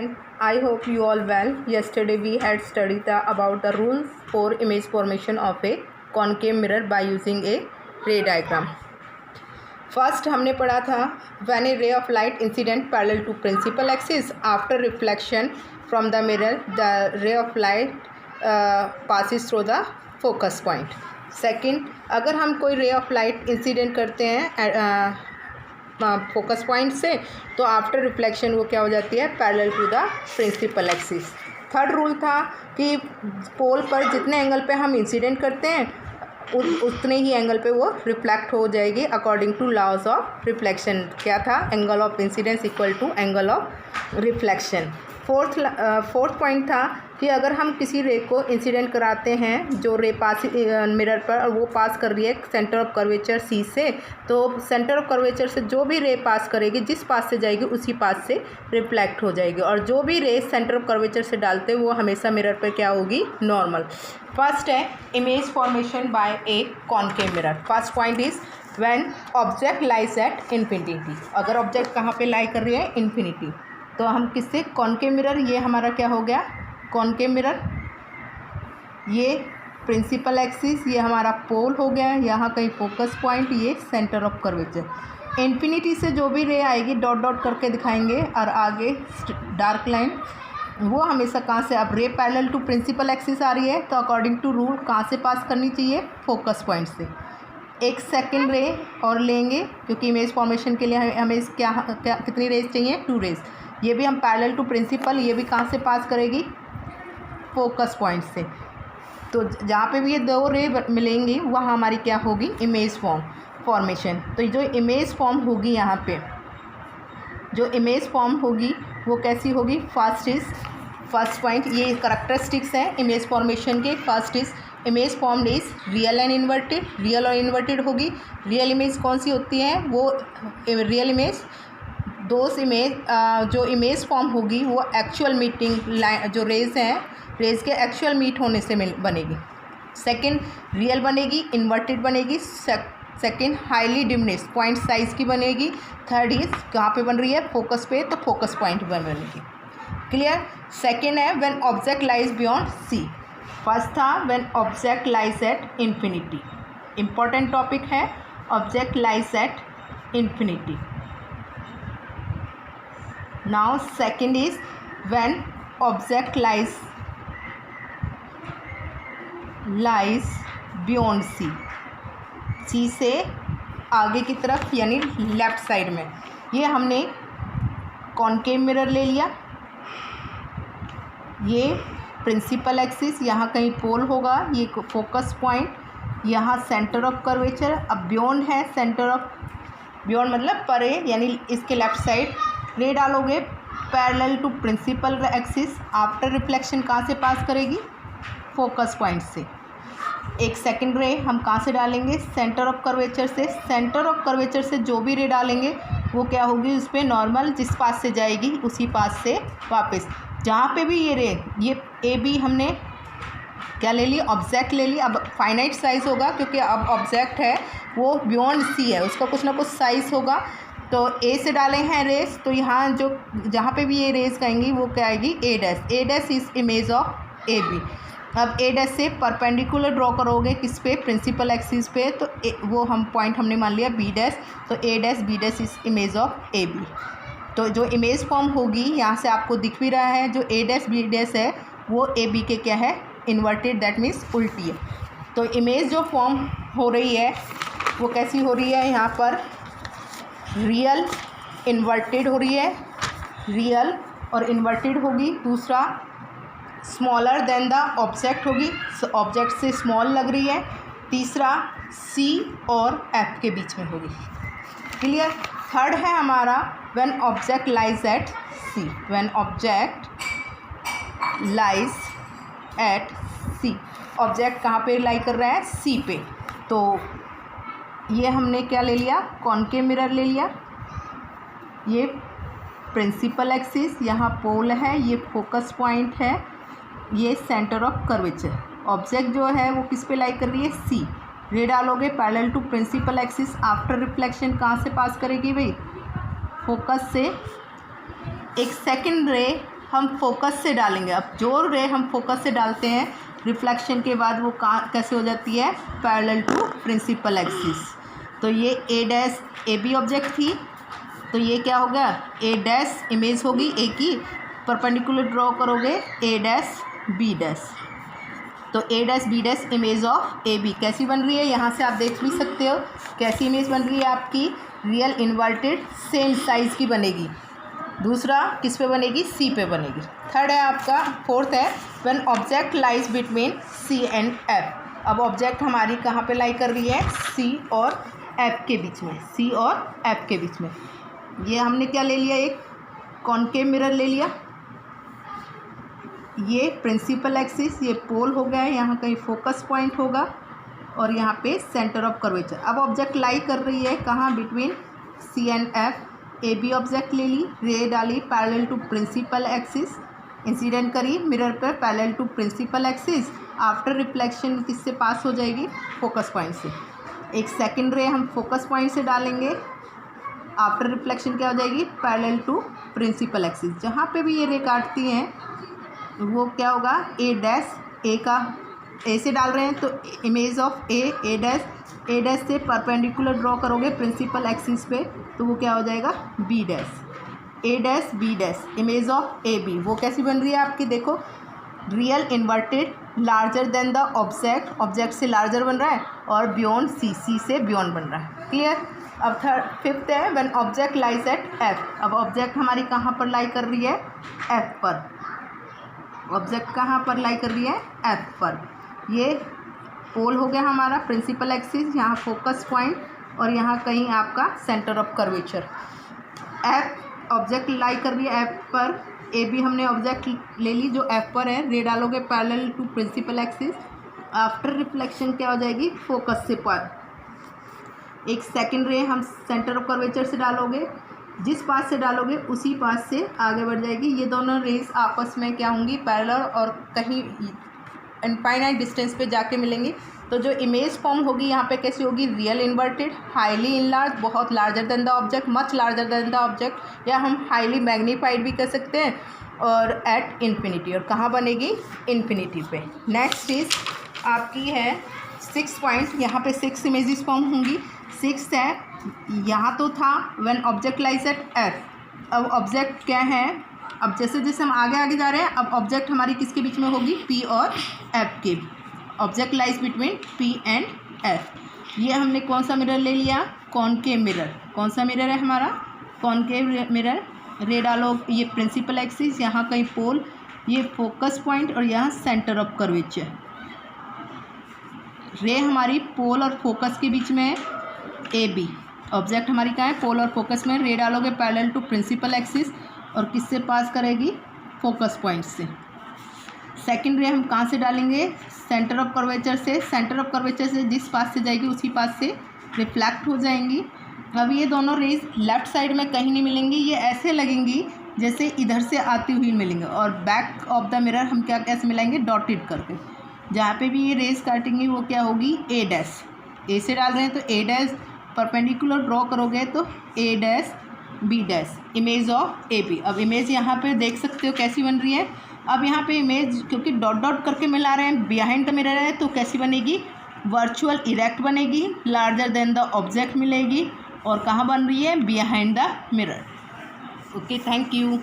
student, I hope you all well. Yesterday we had studied about the rules for image formation of a concave mirror by using a ray diagram. First हमने पढ़ा था when a ray of light incident parallel to principal axis after reflection from the mirror the ray of light passes through the focus point. Second, अगर हम कोई ray of light incident करते हैं focus point से तो after reflection वो क्या हो जाती है parallel to the principal axis. Third rule था कि पोल पर जितने एंगल पे हम इंसिडेंट करते हैं उतने ही एंगल पे वो रिफ्लेक्ट हो जाएगी according to laws of reflection. क्या था? Angle of incidence equal to angle of reflection. Fourth point था कि अगर हम किसी रे को इंसिडेंट कराते हैं जो रे पास मिरर पर और वो पास कर रही है सेंटर ऑफ कर्वेचर सी से, तो सेंटर ऑफ कर्वेचर से जो भी रे पास करेगी जिस पास से जाएगी उसी पास से रिफ्लेक्ट हो जाएगी और जो भी रे सेंटर ऑफ कर्वेचर से डालते हैं वो हमेशा मिरर पर क्या होगी? नॉर्मल. फर्स्ट है image formation by A concave mirror. First point is when object lies at infinity. अगर ऑब्जेक्ट कहाँ पे लाई कर रही है? इन्फिनिटी. तो हम किससे? Concave mirror. ये हमारा क्या हो गया? Concave mirror. ये प्रिंसिपल एक्सिस, ये हमारा पोल हो गया. यहाँ कहीं फोकस पॉइंट, ये सेंटर ऑफ कर्वेचर. इन्फिनिटी से जो भी रे आएगी डॉट डॉट करके दिखाएंगे और आगे डार्क लाइन वो हमेशा कहाँ से? अब ray parallel to principal axis आ रही है तो अकॉर्डिंग टू रूल कहाँ से पास करनी चाहिए? फोकस पॉइंट से. एक सेकेंड रे और लेंगे क्योंकि इमेज फॉर्मेशन के लिए हमें क्या कितनी रेज चाहिए? 2 रेज. ये भी हम पैरेलल टू प्रिंसिपल, ये भी कहाँ से पास करेगी? फोकस पॉइंट से. तो जहाँ पे भी ये 2 रे मिलेंगी वहाँ हमारी क्या होगी? Image formation. तो जो इमेज फॉर्म होगी यहाँ पे, जो इमेज फॉर्म होगी वो कैसी होगी? फर्स्ट पॉइंट ये करैक्टरिस्टिक्स हैं इमेज फॉर्मेशन के. First is image formed is real and inverted. Real और इन्वर्टेड होगी. रियल इमेज कौन सी होती है? वो रियल इमेज दोस्त इमेज जो इमेज फॉर्म होगी वो एक्चुअल मीटिंग लाइन जो रेज हैं रेज के एक्चुअल मीट होने से बनेगी. सेकंड रियल बनेगी, इन्वर्टेड बनेगी. Second highly diminished point size की बनेगी. थर्ड इज कहाँ पे बन रही है? फोकस पे, तो फोकस पॉइंट बनेगी. क्लियर. सेकंड है when object lies beyond C. First था when object lies at infinity. Important topic है object lies at infinity. Now second is when object lies beyond C. C से आगे की तरफ यानी लेफ्ट साइड में. ये हमने कॉनकेव मिरर ले लिया. ये प्रिंसिपल एक्सिस, यहाँ कहीं पोल होगा. ये फोकस पॉइंट, यहाँ सेंटर ऑफ कर्वेचर. अब बियॉन्ड है सेंटर ऑफ बियॉन्ड मतलब परे यानी इसके लेफ्ट साइड रे डालोगे parallel to principal axis. After reflection कहाँ से पास करेगी? फोकस पॉइंट से. एक सेकंड रे हम कहाँ से डालेंगे? सेंटर ऑफ कर्वेचर से. सेंटर ऑफ कर्वेचर से जो भी रे डालेंगे वो क्या होगी? उस पर नॉर्मल जिस पास से जाएगी उसी पास से वापस. जहाँ पे भी ये रे, ये ए बी हमने क्या ले लिया? ऑब्जेक्ट ले लिया. अब फाइनाइट साइज़ होगा क्योंकि अब ऑब्जेक्ट है वो बियॉन्ड सी है, उसका कुछ ना कुछ साइज़ होगा. तो ए से डाले हैं रेस, तो यहाँ जो जहाँ पे भी ये रेस कहेंगी वो क्या आएगी? A dash. A dash is image of A B. अब ए डैश से परपेंडिकुलर ड्रॉ करोगे किस पे? प्रिंसिपल एक्सिस पे. तो वो हम पॉइंट हमने मान लिया बी डैश. तो A dash B dash is image of A B. तो जो इमेज फॉर्म होगी यहाँ से आपको दिख भी रहा है जो ए डैश बी डैश है वो ए बी के क्या है? इन्वर्टेड, दैट मीन्स उल्टी है. तो इमेज जो फॉर्म हो रही है वो कैसी हो रही है? यहाँ पर रियल इन्वर्टेड हो रही है. रियल और इन्वर्टेड होगी. दूसरा स्मॉलर देन द ऑब्जेक्ट होगी, ऑब्जेक्ट से स्मॉल लग रही है. तीसरा सी और एफ के बीच में होगी. क्लियर. थर्ड है हमारा when object lies at C. When object lies at C. Object कहाँ पे लाई कर रहा है? सी पे. तो ये हमने क्या ले लिया? कॉनकेव मिरर ले लिया. ये प्रिंसिपल एक्सिस, यहाँ पोल है, ये फोकस पॉइंट है, ये सेंटर ऑफ कर्वेचर. ऑब्जेक्ट जो है वो किस पे लाई कर रही है? सी. रे डालोगे parallel to principal axis. After reflection कहाँ से पास करेगी भाई? फोकस से. एक सेकंड रे हम फोकस से डालेंगे। अब जो रे हम फोकस से डालते हैं रिफ्लेक्शन के बाद वो कैसे हो जाती है, पैरेलल टू प्रिंसिपल एक्सिस। तो ये A dash A B object थी, तो ये क्या होगा, ए डैश इमेज होगी ए की, परपेंडिकुलर ड्रॉ करोगे ए डैश बी डैश, तो A dash B dash image of A B कैसी बन रही है, यहाँ से आप देख भी सकते हो कैसी इमेज बन रही है आपकी, रियल इन्वर्टेड सेम साइज़ की बनेगी। दूसरा किस पे बनेगी, सी पे बनेगी। थर्ड है आपका, फोर्थ है when object lies between C and F. अब ऑब्जेक्ट हमारी कहाँ पे लाई कर रही है, सी और एफ के बीच में, सी और एफ के बीच में। ये हमने क्या ले लिया, एक कॉनकेव मिरर ले लिया, ये प्रिंसिपल एक्सिस, ये पोल हो गया है, यहाँ कहीं फोकस पॉइंट होगा और यहाँ पे सेंटर ऑफ कर्वेचर। अब ऑब्जेक्ट लाई कर रही है कहाँ, between C and F. A B object ले ली, रे डाली parallel to principal axis, incident करी मिरर पर parallel to principal axis. After reflection किससे पास हो जाएगी, फोकस पॉइंट से। एक सेकंड रे हम फोकस पॉइंट से डालेंगे, आफ्टर रिफ्लेक्शन क्या हो जाएगी, पैरेलल टू प्रिंसिपल एक्सिस। जहाँ पे भी ये रे काटती हैं वो क्या होगा, ए डैश, ए का ए से डाल रहे हैं तो इमेज ऑफ ए डैश से परपेंडिकुलर ड्रॉ करोगे प्रिंसिपल एक्सिस पे तो वो क्या हो जाएगा, B dash, A dash B dash image of A B. वो कैसी बन रही है आपकी, देखो real inverted larger than the object, object से लार्जर बन रहा है और बियॉन्ड सी, सी से बियॉन्ड बन रहा है। क्लियर। अब फिफ्थ है when object lies eight F. अब ऑब्जेक्ट हमारी कहाँ पर लाई कर रही है, एफ पर। ऑब्जेक्ट कहाँ पर लाई कर रही है, एफ पर। ये पोल हो गया हमारा प्रिंसिपल एक्सिस, यहाँ फोकस पॉइंट और यहाँ कहीं आपका centre of curvature. F object lie कर रही है एफ पर, ए बी हमने ऑब्जेक्ट ले ली जो एफ पर है, रे डालोगे parallel to principal axis. After reflection क्या हो जाएगी, फोकस से पर। एक सेकंड रे हम सेंटर ऑफ कर्वेचर से डालोगे, जिस पास से डालोगे उसी पास से आगे बढ़ जाएगी। ये दोनों रेस आपस में क्या होंगी, पैरेलल और कहीं इनफाइनाइट डिस्टेंस पे जाके मिलेंगी। तो जो इमेज फॉर्म होगी यहाँ पे कैसी होगी, रियल इन्वर्टेड, हाईली इनलार्ज, बहुत larger than the object, much larger than the object, या हम हाईली मैग्नीफाइड भी कर सकते हैं, और एट इन्फिनिटी। और कहाँ बनेगी, इन्फिनिटी पे। नेक्स्ट चीज़ आपकी है 6 पॉइंट, यहाँ पे 6 इमेजेस फॉर्म होंगी। 6 है, यहाँ तो था when object lies eight F. अब ऑब्जेक्ट क्या है, अब जैसे जैसे हम आगे आगे जा रहे हैं अब ऑब्जेक्ट हमारी किसके बीच में होगी, पी और एफ के। Object lies between P and F. ये हमने कौन सा मिरर ले लिया, कॉनकेव मिरर। कौन सा मिरर है हमारा, कॉनकेव मिरर। रे डालो, ये प्रिंसिपल एक्सिस, यहाँ कहीं पोल, ये फोकस पॉइंट और यहाँ सेंटर ऑफ कर्वेचर। रे हमारी पोल और फोकस के बीच में है, ए बी। ऑब्जेक्ट हमारी कहाँ है, पोल और फोकस में। रे डालोगे पैरेलल टू प्रिंसिपल एक्सिस और किससे पास करेगी, फोकस पॉइंट से। सेकंड रे हम कहाँ से डालेंगे, सेंटर ऑफ कर्वेचर से। सेंटर ऑफ कर्वेचर से जिस पास से जाएगी उसी पास से रिफ्लेक्ट हो जाएंगी। अब ये दोनों रेज लेफ्ट साइड में कहीं नहीं मिलेंगी, ये ऐसे लगेंगी जैसे इधर से आती हुई मिलेंगे। और बैक ऑफ द मिरर हम क्या कैसे मिलाएंगे, डॉटेड करके। जहाँ पे भी ये रेज काटेंगी वो क्या होगी, ए डैश। ए से डाल रहे हैं तो ए डैश, परपेंडिकुलर ड्रॉ करोगे तो A dash B dash image of A B. अब इमेज यहाँ पे देख सकते हो कैसी बन रही है। अब यहाँ पे इमेज क्योंकि डॉट डॉट करके मिला रहे हैं, बिहाइंड द मिरर है तो कैसी बनेगी, वर्चुअल इरेक्ट बनेगी, लार्जर देन द ऑब्जेक्ट मिलेगी। और कहाँ बन रही है, behind the mirror. Okay, thank you.